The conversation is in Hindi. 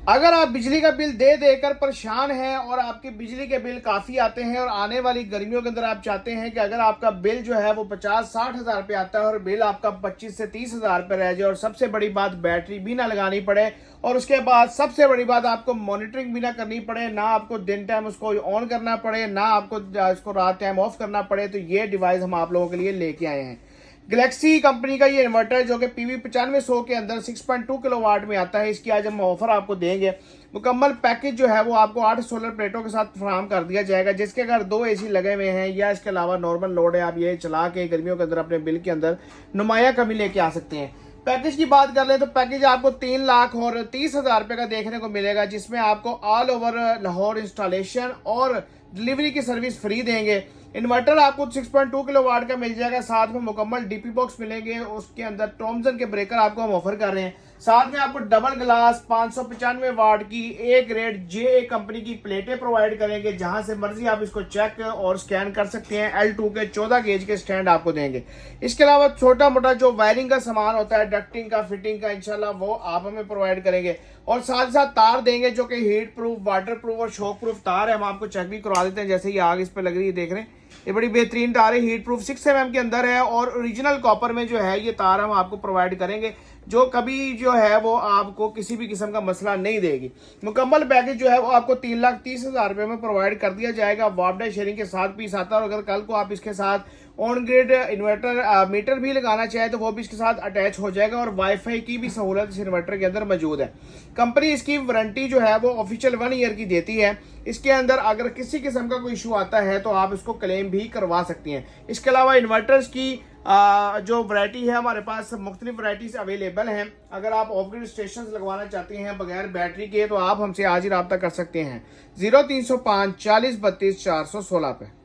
अगर आप बिजली का बिल दे देकर परेशान हैं और आपके बिजली के बिल काफ़ी आते हैं और आने वाली गर्मियों के अंदर आप चाहते हैं कि अगर आपका बिल जो है वो 50-60 हज़ार रुपये आता है और बिल आपका 25 से 30 हज़ार रुपये रह जाए और सबसे बड़ी बात बैटरी भी ना लगानी पड़े और उसके बाद सबसे बड़ी बात आपको मॉनिटरिंग भी ना करनी पड़े, ना आपको दिन टाइम उसको ऑन करना पड़े, ना आपको इसको रात टाइम ऑफ करना पड़े, तो ये डिवाइस हम आप लोगों के लिए लेके आए हैं। गैलेक्सी कंपनी का ये इन्वर्टर जो कि पीवी 9500 के अंदर 6.2 किलोवाट में आता है, इसकी आज हम ऑफर आपको देंगे। मुकम्मल पैकेज जो है वो आपको 8 सोलर प्लेटों के साथ फराहम कर दिया जाएगा, जिसके अगर 2 एसी लगे हुए हैं या इसके अलावा नॉर्मल लोड है, आप ये चला के गर्मियों के अंदर अपने बिल के अंदर नुमाया कमी लेके आ सकते हैं। पैकेज की बात कर ले तो पैकेज आपको 3,30,000 रुपये का देखने को मिलेगा, जिसमें आपको ऑल ओवर लाहौर इंस्टॉलेशन और डिलीवरी की सर्विस फ्री देंगे। इन्वर्टर आपको 6.2 किलोवाट का मिल जाएगा, साथ में मुकम्मल डीपी बॉक्स मिलेंगे, उसके अंदर टॉमसन के ब्रेकर आपको हम ऑफर कर रहे हैं, साथ में आपको डबल ग्लास 595 वाट की ए ग्रेड जे कंपनी की प्लेटें प्रोवाइड करेंगे, जहां से मर्जी आप इसको चेक और स्कैन कर सकते हैं। L2 के 14 गेज के स्टैंड आपको देंगे। इसके अलावा छोटा मोटा जो वायरिंग का सामान होता है, डक्टिंग का, फिटिंग का, इंशाल्लाह वो आप हमें प्रोवाइड करेंगे और साथ साथ तार देंगे जो कि हीट प्रूफ, वाटर प्रूफ और शॉक प्रूफ तार है। हम आपको चेक भी करवा देते हैं, जैसे ये आग इस पर लग रही है, देख रहे हैं, ये बड़ी बेहतरीन तार है, हीट प्रूफ 6 mm के अंदर है और ओरिजिनल कॉपर में जो है ये तार हम आपको प्रोवाइड करेंगे, जो कभी जो है वो आपको किसी भी किस्म का मसला नहीं देगी। मुकम्मल पैकेज जो है वो आपको 3,30,000 रुपये में प्रोवाइड कर दिया जाएगा। वापडा शेयरिंग के साथ पीस आता है और अगर कल को आप इसके साथ ऑन ग्रिड इन्वर्टर मीटर भी लगाना चाहे तो वो भी इसके साथ अटैच हो जाएगा और वाईफाई की भी सहूलत इस इन्वर्टर के अंदर मौजूद है। कंपनी इसकी वारंटी जो है वो ऑफिशियल 1 ईयर की देती है। इसके अंदर अगर किसी किस्म का कोई इशू आता है तो आप इसको क्लेम भी करवा सकती हैं। इसके अलावा इन्वर्टर्स की जो वैरायटी है हमारे पास मुख्तलिफ वैराइटीज अवेलेबल हैं। अगर आप ऑफ ग्रिड स्टेशन लगवाना चाहते हैं बगैर बैटरी के तो आप हमसे आज ही रब्ता कर सकते हैं 0305 40 32 416 पे।